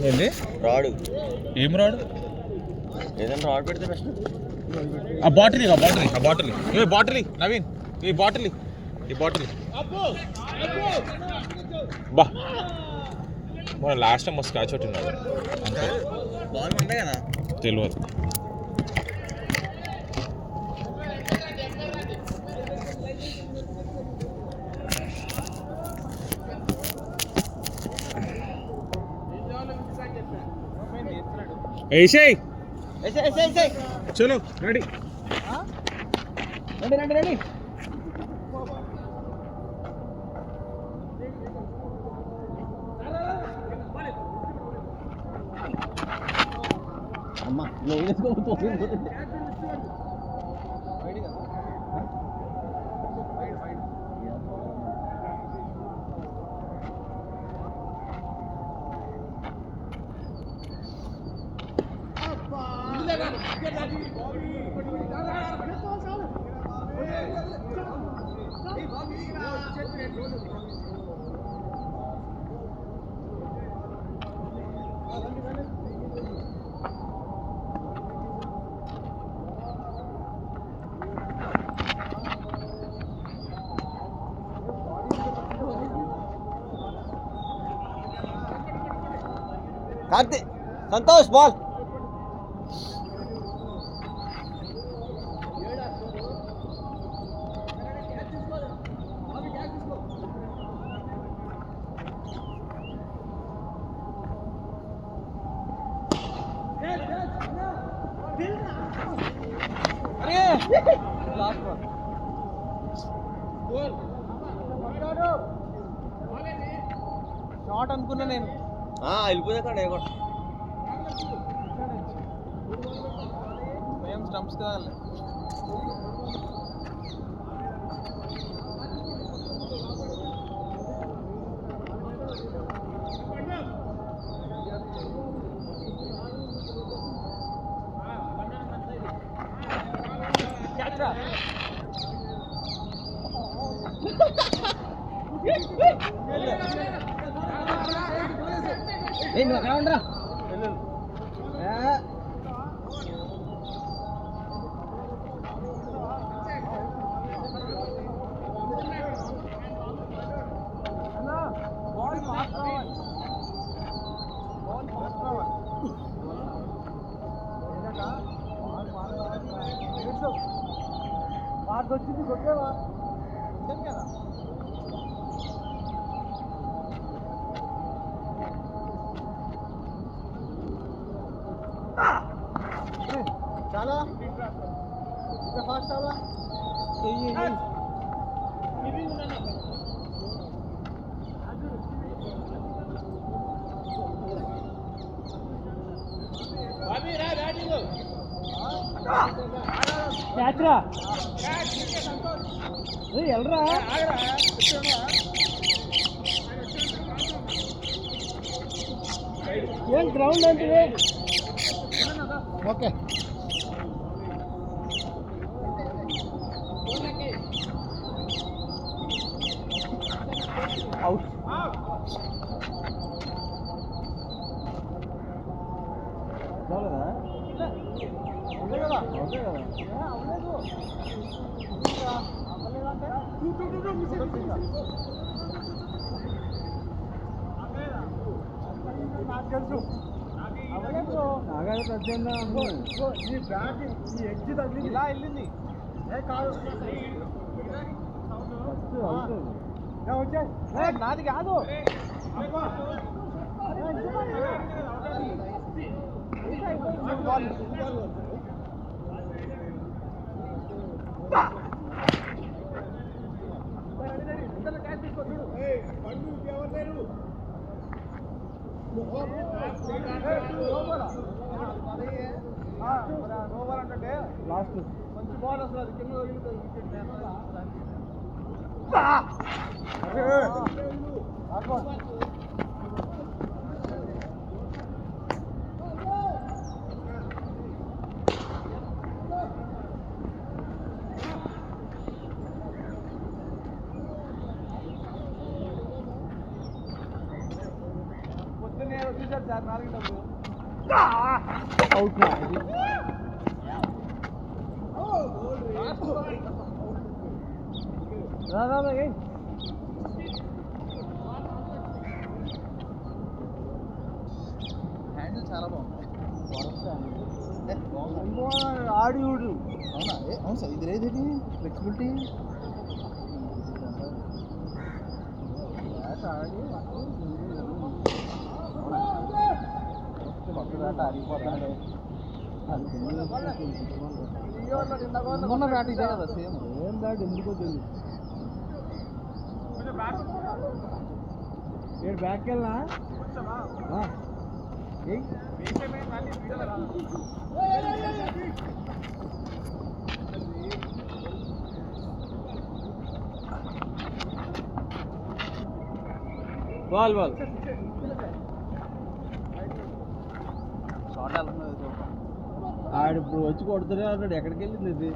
ఏంటి రాడు? ఏం రాడు? ఏదైనా రాడ్ పెడితే బెస్ట్. ఆ బాటిల్ ఏ బాటిల్ నవీన్, ఈ బాటిల్ బా మన లాస్ట్ టైం స్క్రాచ్ అవుతున్నాడు అంతే. బాగుంటాయి కదా, తెలియదు. ऐसे चलो रेडी రెడీ. అమ్మా కార్తీక్ సంతోష్ బాల్. షార్ట్ అనుకున్నా నేను. వెళ్ళిపోతే కానీ మేము స్టంప్స్ కావాలి. అక్కడ ఉండరా వచ్చింది కొట్టేవా కదా. చాలా ఫాస్ట్ చాలా క్యాచ్రా ఎల్రా ఏం గ్రౌండ్ అంటే ఓకే. అవుట్. ఇలా వెళ్ళింది నాది కాదు. అంటే లాస్ట్ మంచి బాల్ అసలు అది కింద వదిలిపోయి వికెట్ పొద్దున్నే వచ్చేసారు సార్ 4 గంటలకు అవుట్ హ్యాండిల్ చాలా బాగుంది. ఆడి ఊడు అవునా? అవును సార్, ఇది లేదేంటి ఫ్లెక్సిబిలిటీ. ఆడిపోతాడు. బ్యాట్ ఇదే కదా సేమ్. ఏం బ్యాట్ ఎందుకో తెలియదు. ఏడు బ్యాక్ వెళ్ళా బాల్ బాల్ షార్ట్ వెళ్తున్నది. ఆడు ఇప్పుడు వచ్చి కొడుతూనే ఉన్నాడు. ఎక్కడికి వెళ్ళింది ఇది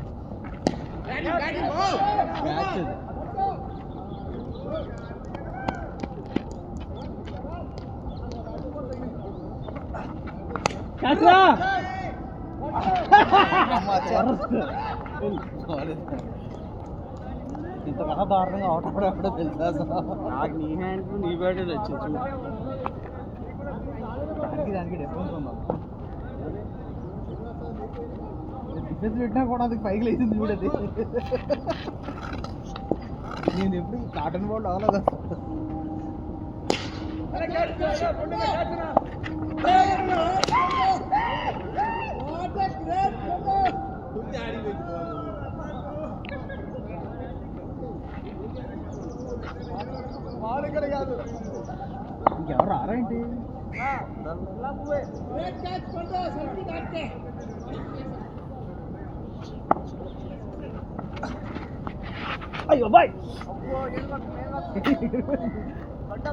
మ్యాచ్ అది. ఇంతకన్నా దారుణంగా అవుట్ అప్పుడప్పుడు తెలుసా అసలు. నాకు నీ హ్యాండ్ నీ బ్యాటే వచ్చింది చూడు. దానికి డిఫరెన్స్ ఉందా? డిఫెన్స్ పెట్టినా కూడా అది పైకి లేచింది చూడది. నేను ఎప్పుడు కాటన్ బాల్ అవ్వలేదు అసలు. ఇంకెవరు రారా ఏంటి? అయ్యో బాయ్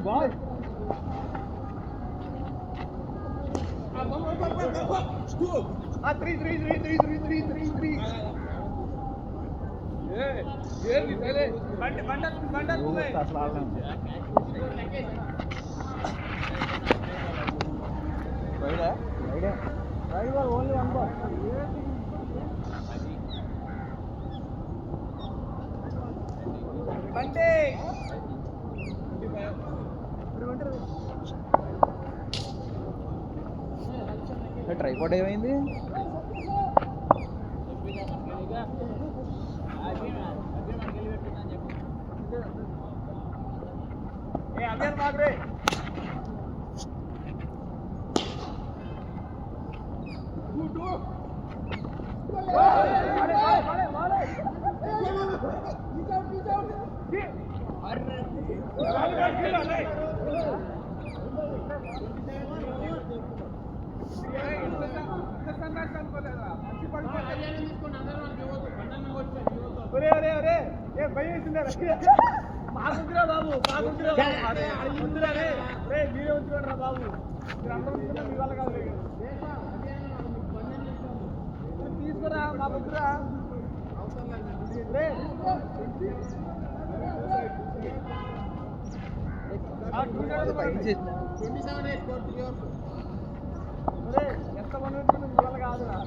బాయ్ అసలు ఆడలేము. Only one ball. ట్రైపాడ్ ఏమైంది? మాకుందిరా బాబు, మాకుందిరా వద్దురా రే, మీరే ఉంచుకోండిరా బాబు. మీరు అందరూ ఉంచుకున్నా మీ వల్ల కాదు. తీసుకురా మా వద్దురా రే. ఎంతమంది ఉంచుకున్నా మీ వల్ల కాదురా.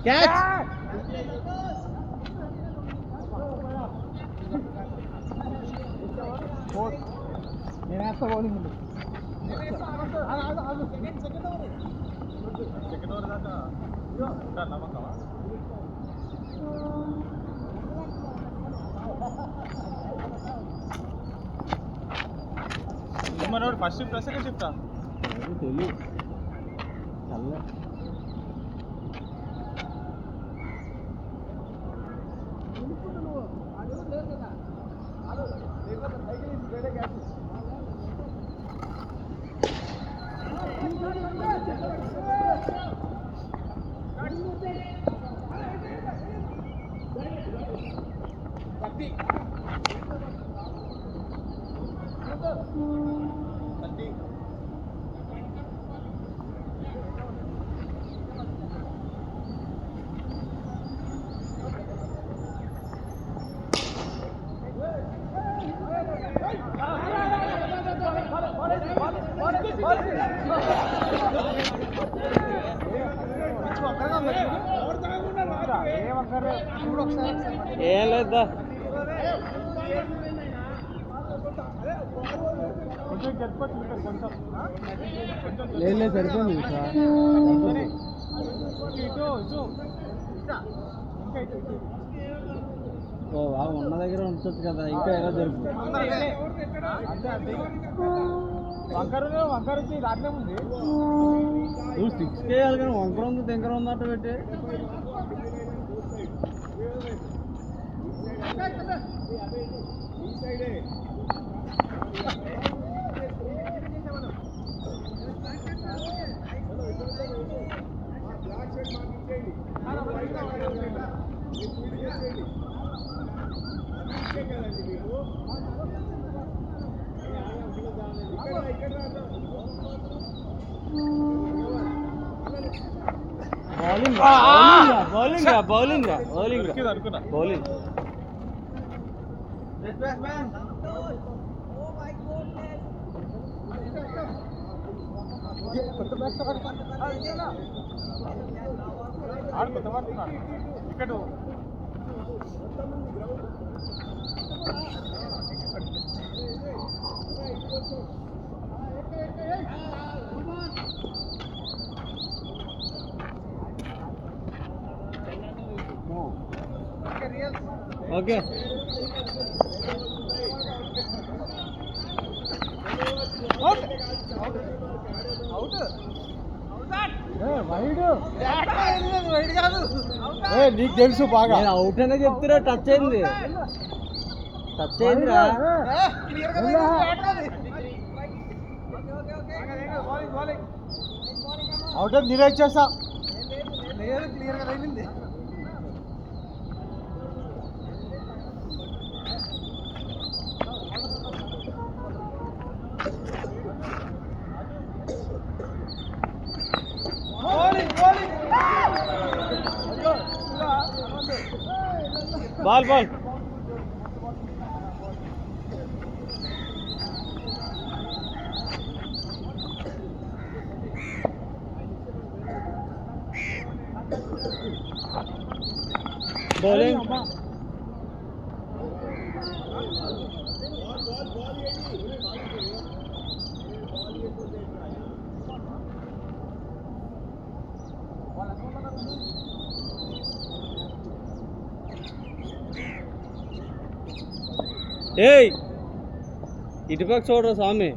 క్యాచ్. నేను వేస్తా బౌలింగ్ ఉంది. సెకండ్ ఓవర్ దాకా నమ్మకమా? మనోడు ఫస్ట్ షిఫ్ట్ సెకండ్ షిఫ్టా తెలియదు చల్ల ఏం లేదా లేదు సరిపోయింది ఓ ఉన్న దగ్గర ఉంచొచ్చు కదా ఇంకా ఎలా జరుపు వంకర వచ్చి దాంట్లో ఉంది నువ్వు సిక్స్ వేయాలి కానీ వంకర ఉంది తింకర ఉంది అట్ట పెట్టి బౌలింగ్ ఇక్కడ ఓకే నీకు తెలుసు బాగా అవుట్ అనే చెప్తురా టచ్ అయింది రా అవుట్ నేనే ఇచ్చేస్తా క్లియర్గా తగిలింది బాల్ బౌలింగ్ ఏయ్ ఇటుపక్క చూడరా స్వామి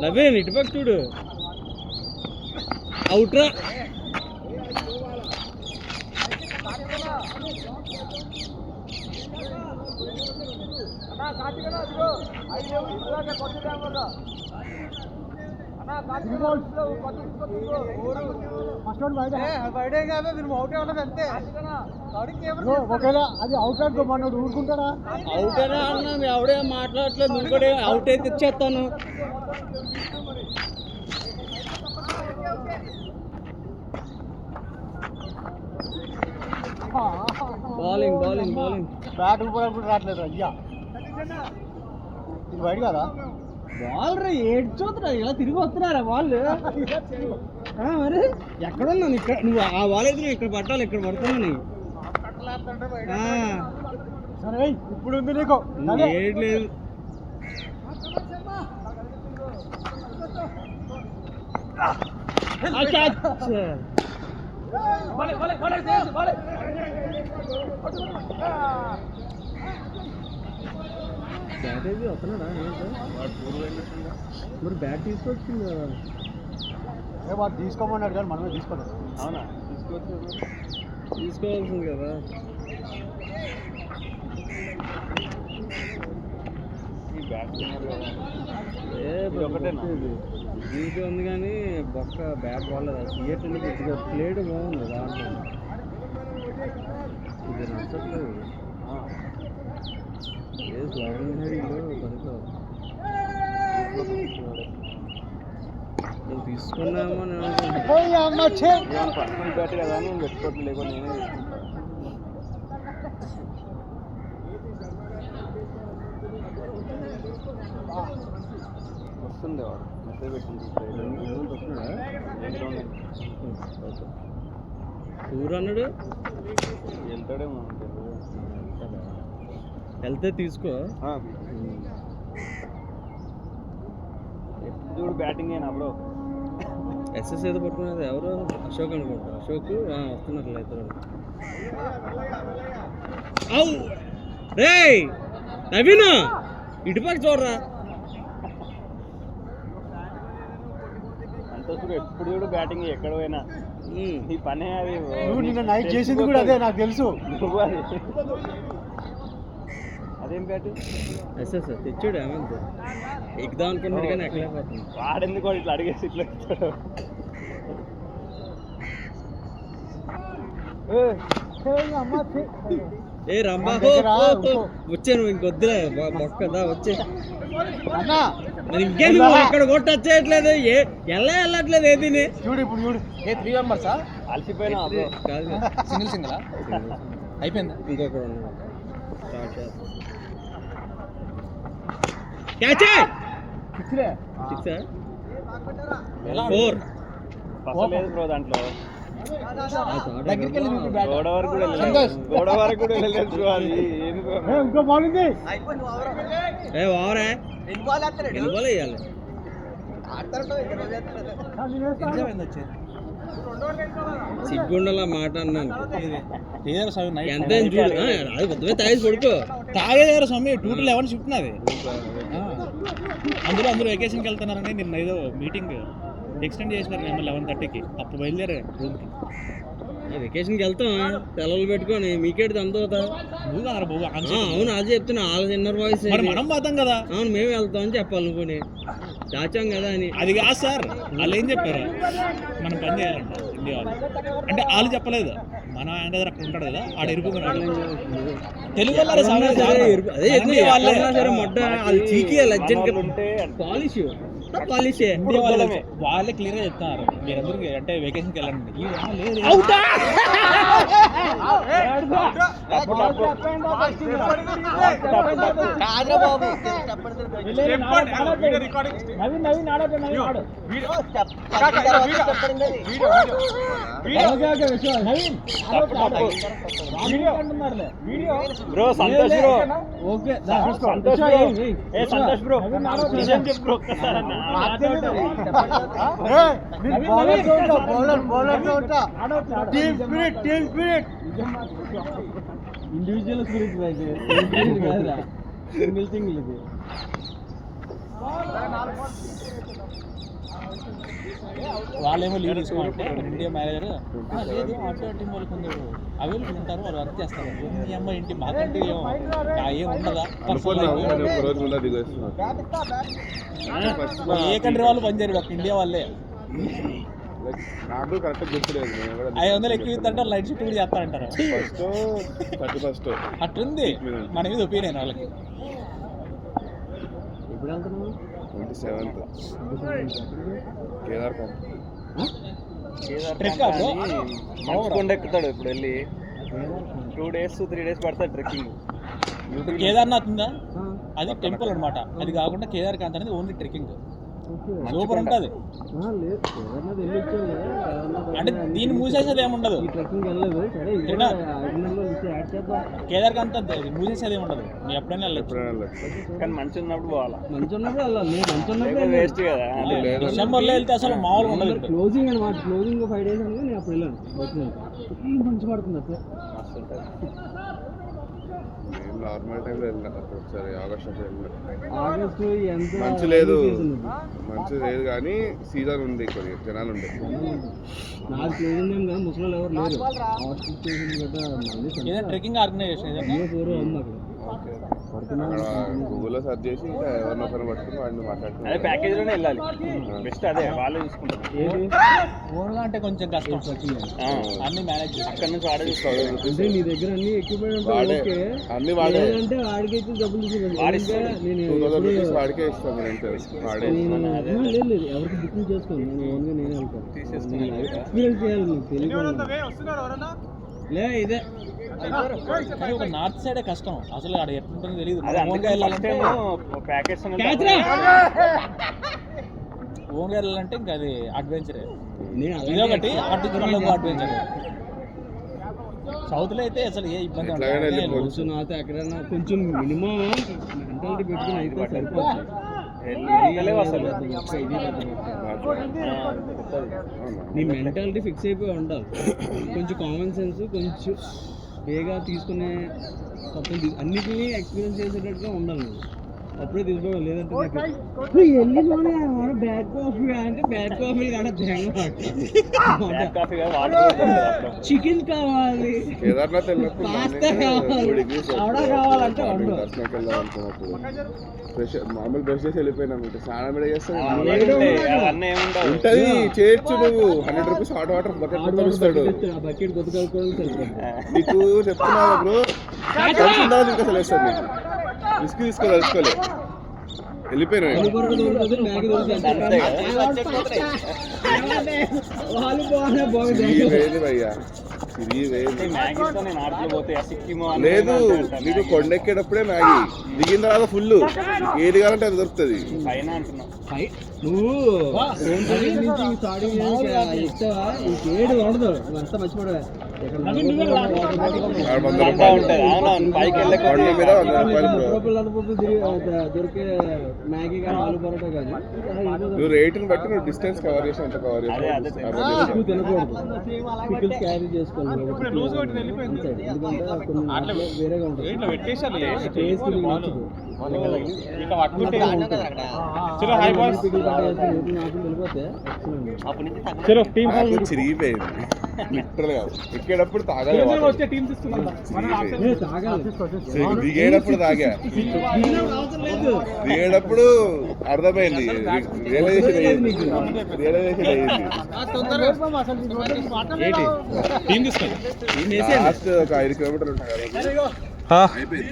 నవీన్ ఇటుపక్క చూడు అవుట్రా బయటే కాదు మీరు అవుట్ అవ్వలేదు అంతే ఒకవేళ అది అవుట్ అనుకో మనోడు ఊరుకుంటాడా అవుట్ అనే అన్నా మీ ఆవిడే మాట్లాడట్లేదు నువ్వు కూడా అవుట్ అయితే ఇచ్చేస్తాను బౌలింగ్ బ్యాట్ కూడా రావట్లేదు అయ్యా ఇది బయట కదా బాల్ రా ఏడ్చోతురా ఇలా తిరిగి వస్తున్నారా వాళ్ళు మరి ఎక్కడున్నా ఇక్కడ నువ్వు ఆ బాల్ అయితే ఇక్కడ పట్టాలి ఇక్కడ పడుతున్నా నీకు సరే ఇప్పుడు ఉంది నీకు ఏడ్ లేదు బ్యాట్ అయితే వస్తున్నాడా మరి బ్యాట్ తీసుకొచ్చింది కదా. వాడు తీసుకోమన్నాడు కానీ మనమే తీసుకోలేదు. అవునా తీసుకోవాల్సింది కదా. దీనికి ఉంది కానీ బొక్క బ్యాట్ బాగాలేదు. థియేటర్లో కొద్దిగా ప్లేట్ బాగుంది దాంట్లో. ఇది నచ్చట్లేదు. నేను తీసుకున్నామో పర్సనల్ బ్యాట్ కదా నేను పెట్టుకోవట్లేదు, లేకుండా నేనే వస్తుంది. వాడు మెసేజ్ పెట్టింది. టూర్ అన్నాడు వెళ్తాడేమో. వెళ్తే తీసుకో. చూడు బ్యాటింగ్ అయినా బ్రో. ఎస్ఎస్ ఏదో పట్టుకున్నది ఎవరు? అశోక్ అనుకుంటా. అశోక్ వస్తున్నారు ఇద్దరు. రే నవీన్ ఇటుపక్క చూడరా. సంతోష్ ఎప్పుడు చూడు బ్యాటింగ్ ఎక్కడ పోయినా ఈ పనే అది. నువ్వు నిన్న నైట్ చేసింది కూడా అదే నాకు తెలుసు. అదేం బ్యాట్? ఎస్ఎస్ తెచ్చాడు ఏమంత ఎగ్దాం అనుకున్నాడు కానీ ఎక్కలేకపోతుంది. వాడెందుకు ఇట్లా అడిగేసి ఇట్లా ఇస్తాడు. ఏ రంబా వచ్చాను ఇంకొద్దులే మొక్కదా వచ్చే ఇంకేం అక్కడ కొట్టచ్చేయట్లేదు. వెళ్ళట్లేదు ఏది చూడు ఇప్పుడు చూడు. 3 మెంబర్స్ అలసిపోయినా కాదు సింగిల్ అయిపోయింది. ఇంకొకడు లేదు బ్రో దాంట్లో. దగ్గరికి గోడ వరకు కూడా వెళ్ళలేదు బ్రో. అది ఇంకో బాగుంది. ఓవరా వేయాలి. సిగ్గుండలా మాట అన్నాను. ఎంత చూడు అది కొద్దిగా తాగేసి పడుకో. తాగేదారు స్వామి 2 to 11 షిఫ్ట్ నాది. అందరూ వెకేషన్కి వెళ్తున్నారని నిన్న ఏదో మీటింగ్ ఎక్స్టెండ్ చేసినారు. మేము 11:30కి అప్పుడు బయలుదేరే రూమ్కి. వెకేషన్కి వెళ్తాం సెలవులు పెట్టుకొని మీకేది అందవుతా. అవును అది చెప్తున్నా. వాళ్ళ ఇన్నర్ వాయిస్ మనం పోతాం కదా. అవును మేము వెళ్తాం అని చెప్పాలి అనుకుని దాచాం కదా అని. అది కాదు సార్, వాళ్ళు ఏం చెప్పారు మనం పని చేయాలంట ఇండియా వాళ్ళు. అంటే వాళ్ళు చెప్పలేదు, మన ఆయన దగ్గర అక్కడ ఉంటాడు కదా ఆడ ఇరుకున్నాడు. తెలుగు వాళ్ళే క్లియర్ గా చెప్తున్నారు మీరందరూ అంటే వెకేషన్కి వెళ్ళండి. Bro Santosh bro. Okay Santosh bro. ఏ సంతోష్ బ్రో నిజం చెప్పు bro. Individual spirit single single ఇది. వాళ్ళేమో లీవ్ తీసుకోవాలంటే ఇండియా మేనేజర్ లేదు ఆటో టీం వాళ్ళకి ఉంది అవైలబుల్ ఉంటారు, వాళ్ళు వర్క్ చేస్తారు. ఈ అమ్మాయి ఇంటి మాకంటే ఏం ఉండదా? ఏ కంట్రీ వాళ్ళు పనిచేయరు, ఒక ఇండియా వాళ్ళే. నాకు కరెక్ట్ గుర్తులేదు. 500 ఎక్కువ ఇద్దంటే లైట్ షిఫ్ట్ కూడా చేస్తారంటారు. అట్లుంది మన మీద ఒపీనియన్ వాళ్ళకి. ఎప్పుడు వెళ్తున్నావు? 27th కేదార్ మంచుకొండ ఎక్కుతాడు ఇప్పుడు వెళ్ళి. 2 days 3 days పడతాడు ట్రెక్కింగ్. కేదార్నాథ్ ఉందా, అది టెంపుల్ అనమాట. అది కాకుండా కేదార్నాథ్ అనేది ఓన్లీ ట్రెక్కింగ్. సూపర్ ఉంటుంది. అంటే దీన్ని మూసేసేది ఏముండదు, కేదార్నాథ్ మూసేసేది ఏముండదు. మీరు ఎప్పుడైనా వెళ్ళచ్చు, కానీ మంచి ఉన్నప్పుడు పోవాలా. మంచి ఉన్నప్పుడు వెళ్ళాలి, వేస్ట్ కదా. డిసెంబర్లో వెళ్తే అసలు మామూలుగా ఉండదు. క్లోజింగ్ అనమాట. క్లోజింగ్ 5 days అనేది నేను అప్పుడు వెళ్ళాను. మంచి పడుతుంది అసలు. నార్మల్ టైంలో వెళ్ళిన ఒకసారి ఆగస్ట్ వెళ్ళిన. ఆగస్టు ఎంత మంచి లేదు కానీ సీజన్ ఉంది, కొద్దిగా జనాలు ఉండే. నాకు తెలియదు కానీ ముసలి ఎవరు లేరు. హాస్టల్ స్టేషన్ గట్రా మళ్ళీ ఏదైనా ట్రెక్కింగ్ ఆర్గనైజేషన్ ఏదైనా ఉంది అక్కడ. గూగుల్లో సెర్చ్ చేసి ఇంకా ఎవరినో ఒకరిని పట్టుకుని వాడిని అదే మాట్లాడుతున్నాను. ప్యాకేజ్ లోనే వెళ్ళాలి బెస్ట్. అదే వాళ్ళే చూసుకుంటారు. ఏంటి ఓన్గా అంటే కొంచెం కష్టం. అన్ని మేనేజ్ చేసి అక్కడ నుంచి వాడే చూసుకోవాలి. అంటే నీ దగ్గర అన్ని ఎక్విప్మెంట్ వాడే ఓకే, అన్ని వాడే అంటే వాడికి ఇచ్చి డబ్బులు తీసుకోండి. వాడిస్తాడు. నేను 2000 రూపీస్ వాడికే ఇస్తాం రెంట్. వాడే లేదు ఎవరికి బుకింగ్ చేసుకోండి, నేను ఓన్గా నేనే వెళ్తాను. ఎక్స్పీరియన్స్ చేయాలి, నీకు తెలియదు. వస్తున్నారు ఎవరన్నా లే ఇదే కానీ ఒక నార్త్ సైడే కష్టం అసలు. అక్కడ ఎట్లుంటుందో తెలియదు. ఓన్గా వెళ్ళాలంటే ఓన్గా వెళ్ళాలంటే ఇంకా అది అడ్వెంచరే. నేను ఇదొకటి అటు దూరంలో అడ్వెంచర్. సౌత్లో అయితే అసలు ఏ ఇబ్బంది ఎట్లాగైనా ఉండదు. వెళ్ళిపోవచ్చు. కొంచెం నాతో ఎక్కడైనా కొంచెం మినిమం మెంటాలిటీ పెట్టుకుని అయితే సరిపోతుంది. వెళ్ళలేవు అసలు. నీ మెంటాలిటీ ఫిక్స్ అయిపోయి ఉండాలి. కొంచెం కామన్ సెన్స్, కొంచెం బేగా తీసుకునే తప్పని అన్నిటినీ ఎక్స్పీరియన్స్ చేసేటట్టుగా ఉండాలి నువ్వు. అప్పుడే తీసుకోవాలి. లేదంటే బ్యాడ్ కాఫీ అంటే బ్యాడ్ కాఫీ చికెన్ కావాలి, కేదార్నాథ్ వెళ్ళినప్పుడు పాస్తా కావాలి, ఆవిడ కావాలంటే వండు. దర్శనంకి వెళ్దాం అనుకున్నప్పుడు ఫ్రెష్ మామూలు బ్రష్ చేసి వెళ్ళిపోయినాం. స్నానం కూడా చేస్తాం ఉంటది, చేయొచ్చు. నువ్వు 100 రూపీస్ హాట్ వాటర్ బకెట్ మొత్తం ఇస్తాడు. బకెట్ కొత్త కలుపుకోవడం సరిపోతుంది. నీకు చెప్తున్నా బ్రో, కలిసి ఉండాలి. ఇంకా అసలు వేస్తాను నీకు రిస్క్ తెలుసుకోలే వెళ్ళిపోయినా. భయ్యా లేదు, నీకు కొండెక్కేటప్పుడే మ్యాగీ, దిగిన తర్వాత ఫుల్ ఏది కావాలంటే అది దొరుకుతుంది. నువ్వు ఇంకేడు ఉండదు, అంతా మర్చిపోవడమే. కొండ మీద 100 రూపాయలు దొరికే మ్యాగీ కానీ ఆలు పరోటా కానీ నువ్వు రేటుని బట్టి నువ్వు డిస్టెన్స్ కవర్ చేసి అంత కవర్ చేసి ఎక్కువ తినకూడదు. పికిల్స్ క్యారీ చేసుకోవాలి. ఎందుకంటే కొన్ని వేరేగా ఉంటుంది. టేస్ట్ నచ్చదు. చిరిగిపోయింది లిటరల్ గా. ఎక్కేటప్పుడు తాగాలి, దిగేటప్పుడు తాగా, దిగేటప్పుడు అర్థమైంది, రియలైజేషన్ అయ్యింది. లాస్ట్ ఒక 5 కిలోమీటర్లు ఉంటాయి కదా అయిపోయింది.